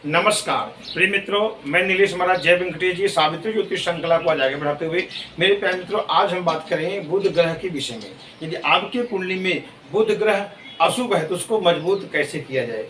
नमस्कार प्रिय मित्रों, मैं नीलेश महाराज जय वेंकटेश जी सावित्री ज्योतिष श्रृंखला को आज आगे बढ़ाते हुए मेरे प्यारे मित्रों, आज हम बात करें बुध ग्रह के विषय में। यदि आपके कुंडली में बुध ग्रह अशुभ है तो उसको मजबूत कैसे किया जाए।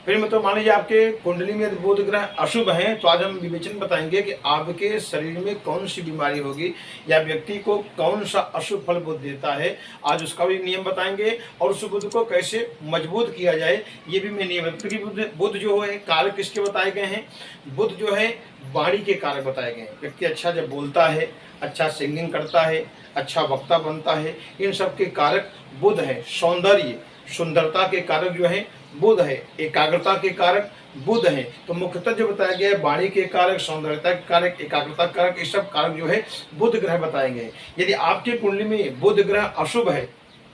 फिर मतलब मान लीजिए आपके कुंडली में बुध ग्रह अशुभ है तो आज हम विवेचन बताएंगे कि आपके शरीर में कौन सी बीमारी होगी या व्यक्ति को कौन सा अशुभ फल बुध देता है। आज उसका भी नियम बताएंगे और उस बुध को कैसे मजबूत किया जाए ये भी मैं नियम। क्योंकि बुध जो है कारक किसके बताए गए हैं। बुध जो है वाणी के कारक बताए गए हैं। व्यक्ति अच्छा जब बोलता है, अच्छा सिंगिंग करता है, अच्छा वक्ता बनता है, इन सब के कारक बुध है। सौंदर्य सुंदरता के कारक जो है बुध है। एकाग्रता के कारक बुध है। तो मुख्यतः जो बताया गया है वाणी के कारक, सौंदर्यता के कारक, एकाग्रता के कारक, ये सब कारक जो है बुध ग्रह बताएंगे। यदि आपके कुंडली में बुध ग्रह अशुभ है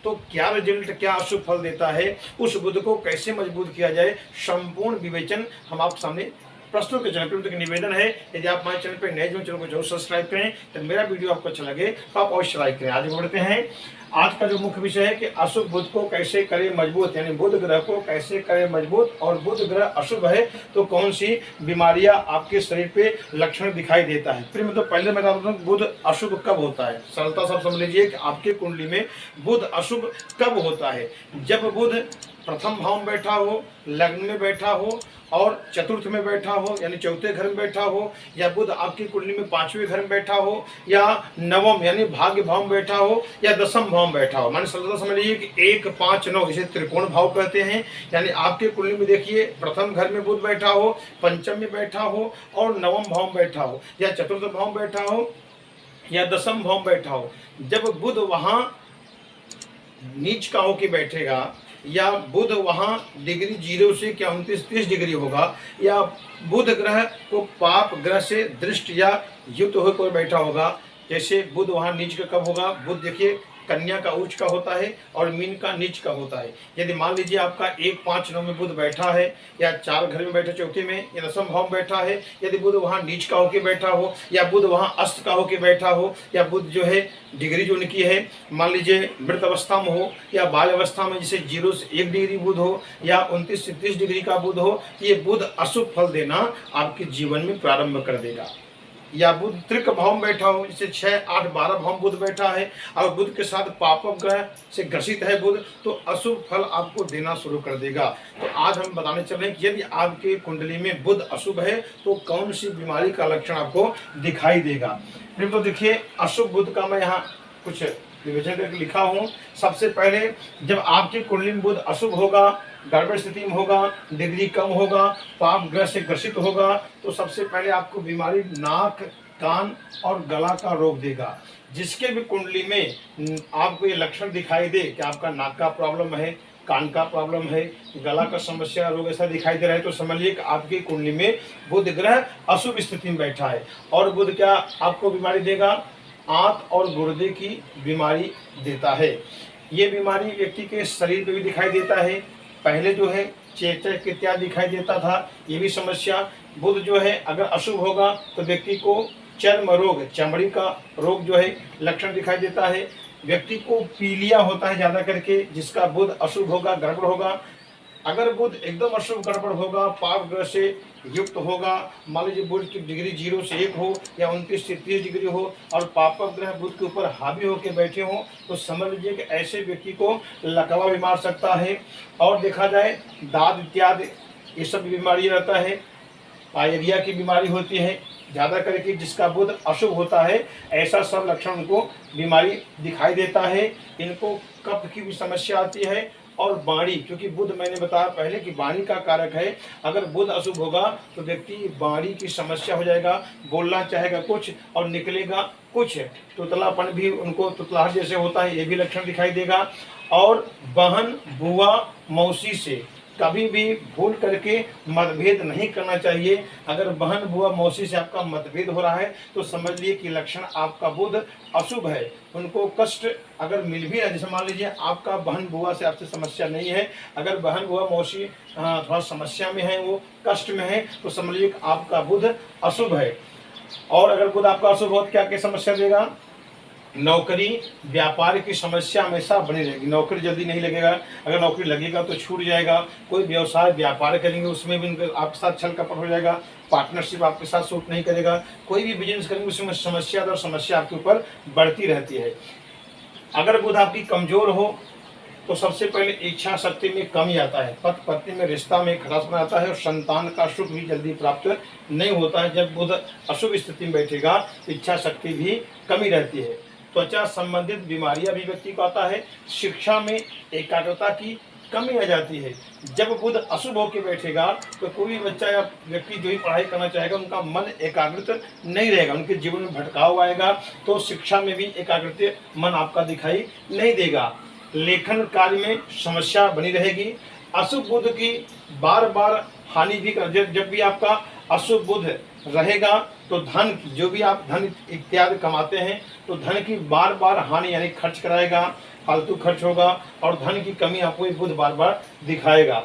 तो क्या रिजल्ट, क्या अशुभ फल देता है, उस बुध को कैसे मजबूत किया जाए, संपूर्ण विवेचन हम आपके सामने प्रस्तुत के चैनल पर निवेदन है। यदि आप हमारे चैनल पर नए जो चैनल को जरूर सब्सक्राइब करें, तो मेरा वीडियो आपको अच्छा लगे तो आप अवश्य लाइक करें। आगे बढ़ते हैं। आज का जो मुख्य विषय है कि अशुभ बुध को कैसे करें मजबूत, यानी बुध ग्रह को कैसे करें मजबूत, और बुध ग्रह अशुभ है तो कौन सी बीमारियां आपके शरीर पे लक्षण दिखाई देता है। फिर मतलब पहले मैं बता दूं बुध अशुभ कब होता है। सरलता सब समझ लीजिए कि आपके कुंडली में बुध अशुभ कब होता है। जब बुध प्रथम भाव में बैठा हो, लग्न में बैठा हो और चतुर्थ में बैठा हो यानी चौथे घर में बैठा हो, या बुध आपकी कुंडली में पांचवें घर में बैठा हो, या नवम यानी भाग्य भाव में बैठा हो, या दसम भाव में बैठा हो। माने सरलता समझ लीजिए कि 1, 5, 9 इसे त्रिकोण भाव कहते हैं। यानी आपके कुंडली में देखिए प्रथम घर में बुध बैठा हो, पंचम में बैठा हो और नवम भाव में बैठा हो, या चतुर्थ भाव में बैठा हो, या दसम भाव में बैठा हो। जब बुध वहां नीच का होकर बैठेगा, या बुध वहां डिग्री 0 से क्या 29-30 डिग्री होगा, या बुध ग्रह को पाप ग्रह से दृष्ट या युक्त होकर बैठा होगा। जैसे बुध वहां नीच का कब होगा, बुध देखिए कन्या का उच्च का होता है और मीन का नीच का होता है। यदि मान लीजिए आपका 1, 5, 9 में बुध बैठा है, या 4 घर में बैठा चौथे में, या दसम भाव में बैठा है, यदि बुध वहां नीच का होकर बैठा हो, या बुध वहां अस्त का होकर बैठा हो, या बुध जो है डिग्री जो उनकी है मान लीजिए मृत अवस्था में हो, या बाल अवस्था में जैसे 0 से 1 डिग्री बुध हो, या 29 से 30 डिग्री का बुध हो, ये बुध अशुभ फल देना आपके जीवन में प्रारंभ कर देगा। या बुध त्रिक भाव में बैठा हो, जैसे 6, 8, 12 भाव में बुध बैठा है और बुध के साथ पापक ग्रह से ग्रसित है बुध, तो अशुभ फल आपको देना शुरू कर देगा। तो आज हम बताने चल रहे हैं कि यदि आपके कुंडली में बुध अशुभ है तो कौन सी बीमारी का लक्षण आपको दिखाई देगा। फिर तो देखिए अशुभ बुध का मैं यहाँ कुछ विवेचन करके लिखा हूँ। सबसे पहले जब आपके कुंडली में बुध अशुभ होगा, गड़बड़ स्थिति में होगा, डिग्री कम होगा, पाप ग्रह से ग्रसित होगा, तो सबसे पहले आपको बीमारी नाक, कान और गला का रोग देगा। जिसके भी कुंडली में आपको ये लक्षण दिखाई दे कि आपका नाक का प्रॉब्लम है, कान का प्रॉब्लम है, गला का समस्या रोग ऐसा दिखाई दे रहा है, तो समझिए कि आपकी कुंडली में बुध ग्रह अशुभ स्थिति में बैठा है। और बुध क्या आपको बीमारी देगा, आंत और गुर्दे की बीमारी देता है। ये बीमारी व्यक्ति के शरीर पे भी दिखाई देता है। पहले जो है चेचक इत्यादि दिखाई देता था, ये भी समस्या। बुध जो है अगर अशुभ होगा तो व्यक्ति को चर्म रोग, चमड़ी का रोग जो है लक्षण दिखाई देता है। व्यक्ति को पीलिया होता है ज़्यादा करके, जिसका बुध अशुभ होगा, गड़बड़ होगा। अगर बुध एकदम अशुभ गड़बड़ होगा, पाप ग्रह से युक्त होगा, मान लीजिए बुध की डिग्री 0 से 1 हो, या 29 से 30 डिग्री हो, और पापक ग्रह बुध के ऊपर हावी होकर बैठे हों, तो समझ लीजिए कि ऐसे व्यक्ति को लकवा भी मार सकता है। और देखा जाए दाद इत्यादि ये सब बीमारी रहता है। पायरिया की बीमारी होती है ज़्यादा करके, जिसका बुध अशुभ होता है, ऐसा सब लक्षण उनको बीमारी दिखाई देता है। इनको कफ की भी समस्या आती है। और वाणी, क्योंकि बुध मैंने बताया पहले कि वाणी का कारक है, अगर बुध अशुभ होगा तो व्यक्ति वाणी की समस्या हो जाएगा, बोलना चाहेगा कुछ और निकलेगा कुछ, तुतलापन भी उनको तुतलाहट जैसे होता है, ये भी लक्षण दिखाई देगा। और बहन, बुआ, मौसी से कभी भी भूल करके मतभेद नहीं करना चाहिए। अगर बहन, बुआ, मौसी से आपका मतभेद हो रहा है तो समझ लिए कि लक्षण आपका बुध अशुभ है। उनको कष्ट अगर मिल भी है, जैसे मान लीजिए आपका बहन बुआ से आपसे समस्या नहीं है, अगर बहन बुआ मौसी थोड़ा समस्या में है, वो कष्ट में है, तो समझ लीजिए कि आपका बुध अशुभ है। और अगर बुध आपका अशुभ हो तो क्या क्या समस्या देगा। नौकरी व्यापार की समस्या हमेशा बनी रहेगी, नौकरी जल्दी नहीं लगेगा, अगर नौकरी लगेगा तो छूट जाएगा। कोई व्यवसाय व्यापार करेंगे उसमें भी आपके साथ छल कपट हो जाएगा, पार्टनरशिप आपके साथ सूट नहीं करेगा। कोई भी बिजनेस करेंगे उसमें समस्या और समस्या आपके ऊपर बढ़ती रहती है। अगर बुध आपकी कमजोर हो तो सबसे पहले इच्छा शक्ति में कमी आता है, पति पत्नी में रिश्ता में खटास बना आता है और संतान का सुख भी जल्दी प्राप्त नहीं होता है। जब बुध अशुभ स्थिति में बैठेगा इच्छा शक्ति भी कमी रहती है। त्वचा संबंधित बीमारियां भी व्यक्ति को आता है। शिक्षा में एकाग्रता की कमी आ जाती है। जब बुध अशुभ होकर बैठेगा तो कोई भी बच्चा या व्यक्ति जो ही पढ़ाई करना चाहेगा उनका मन एकाग्रित नहीं रहेगा, उनके जीवन में भटकाव आएगा, तो शिक्षा में भी एकाग्रित मन आपका दिखाई नहीं देगा। लेखन कार्य में समस्या बनी रहेगी। अशुभ बुध की बार बार हानि भी जब भी आपका अशुभ बुध रहेगा तो धन की जो भी आप धन इत्यादि कमाते हैं तो धन की बार बार हानि यानी खर्च कराएगा, फालतू खर्च होगा और धन की कमी आपको ये बुध बार बार दिखाएगा।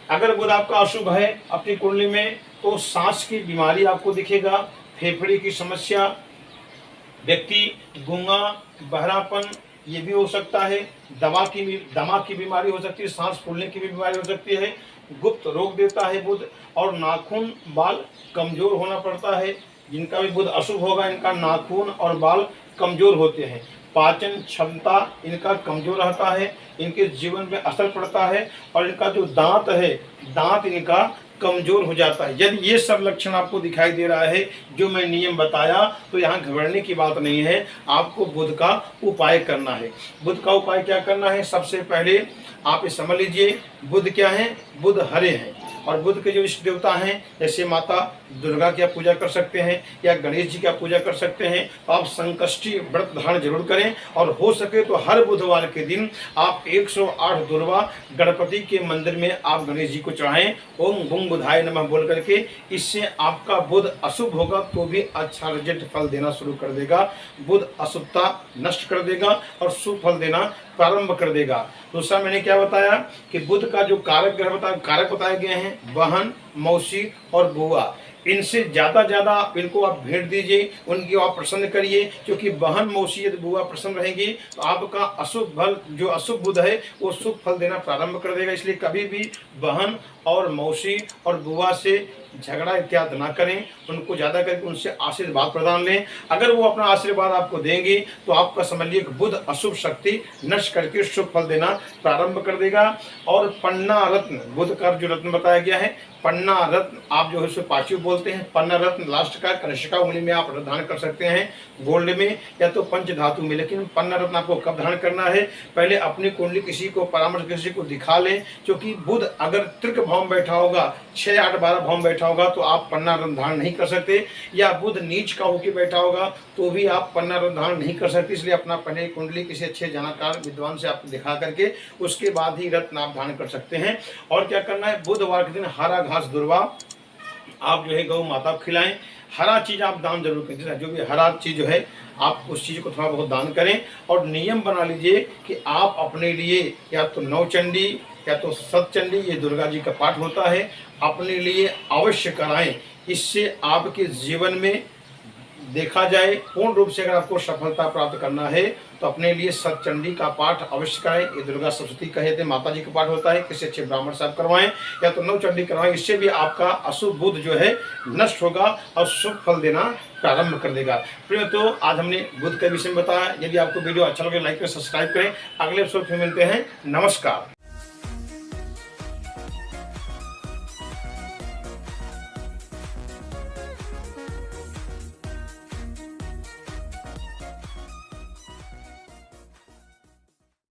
अगर बुध आपका अशुभ है अपनी कुंडली में तो सांस की बीमारी आपको दिखेगा, फेफड़े की समस्या, व्यक्ति गूंगा बहरापन ये भी हो सकता है, दमा की बीमारी हो सकती है, सांस फूलने की भी बीमारी हो सकती है, गुप्त रोग देता है बुध, और नाखून बाल कमजोर होना पड़ता है। जिनका भी बुध अशुभ होगा इनका नाखून और बाल कमजोर होते हैं। पाचन क्षमता इनका कमजोर रहता है, इनके जीवन में असर पड़ता है और इनका जो दांत है दांत इनका कमजोर हो जाता है। यदि ये सब लक्षण आपको दिखाई दे रहा है जो मैं नियम बताया तो यहाँ घबराने की बात नहीं है, आपको बुध का उपाय करना है। बुध का उपाय क्या करना है? सबसे पहले आप ये समझ लीजिए बुध क्या है, बुध हरे हैं और बुध के जो इष्ट देवता हैं जैसे माता दुर्गा की आप पूजा कर सकते हैं या गणेश जी की आप पूजा कर सकते हैं। तो आप संकष्टी व्रत धारण जरूर करें और हो सके तो हर बुधवार के दिन आप 108 दुर्वा गणपति के मंदिर में आप गणेश जी को चढ़ाएं, ओम गुम बुधाय नमः बोल करके। इससे आपका बुध अशुभ होगा तो भी अच्छा रिजल्ट फल देना शुरू कर देगा। बुध अशुभता नष्ट कर देगा और शुभ फल देना प्रारंभ कर देगा। दूसरा मैंने क्या बताया कि बुध का जो कारक ग्रह कारक बताए गए हैं बहन, मौसी और बुआ, इनसे ज़्यादा इनको आप भेंट दीजिए, उनकी आप प्रसन्न करिए, क्योंकि बहन मौसी यदि बुआ प्रसन्न रहेंगी तो आपका अशुभ फल जो अशुभ बुध है वो शुभ फल देना प्रारंभ कर देगा। इसलिए कभी भी बहन और मौसी और बुआ से झगड़ा इत्यादि ना करें, उनको ज़्यादा करके उनसे आशीर्वाद प्रदान लें। अगर वो अपना आशीर्वाद आपको देंगे तो आपका समझ लीजिए बुध अशुभ शक्ति नष्ट करके शुभ फल देना प्रारंभ कर देगा। और पन्ना रत्न, बुध का जो रत्न बताया गया है पन्ना रत्न, आप जो है उसे पांचवी बोलते हैं। पन्ना रत्न लास्ट का कनिष्का उंगली में आप धारण कर सकते हैं, गोल्ड में या तो पंच धातु में। लेकिन पन्ना रत्न आपको कब धारण करना है? पहले अपनी कुंडली किसी को परामर्श किसी को दिखा लें, क्योंकि बुध अगर त्रिक भाव में बैठा होगा 6, 8, 12 भाव में बैठा होगा तो आप पन्ना रत्न धारण नहीं कर सकते, या बुध नीच का होकर बैठा होगा तो भी आप पन्ना रत्न धारण नहीं कर सकते। इसलिए अपना पहले कुंडली किसी अच्छे जानकार विद्वान से आप दिखा करके उसके बाद ही रत्न आप धारण कर सकते हैं। और क्या करना है? बुधवार के दिन हरा घास दुर्वा आप जो है गौ माता को खिलाएं। हरा चीज आप दान जरूर करें, जो भी हरा चीज जो है आप उस चीज को थोड़ा बहुत दान करें। और नियम बना लीजिए कि आप अपने लिए या तो नवचंडी या तो सतचंडी, ये दुर्गा जी का पाठ होता है, अपने लिए अवश्य कराएं। इससे आपके जीवन में देखा जाए पूर्ण रूप से अगर आपको सफलता प्राप्त करना है तो अपने लिए सतचंडी का पाठ अवश्य करें। ये दुर्गा सप्तशती कहे थे माता जी का पाठ होता है, किसी अच्छे ब्राह्मण से आप करवाएं या तो नवचंडी करवाएं। इससे भी आपका अशुभ बुध जो है नष्ट होगा और शुभ फल देना प्रारंभ कर देगा। प्रिय तो आज हमने बुध के विषय में बताया। यदि आपको वीडियो अच्छा लगे लाइक करें, सब्सक्राइब करें। अगले एपिसोड में मिलते हैं। नमस्कार।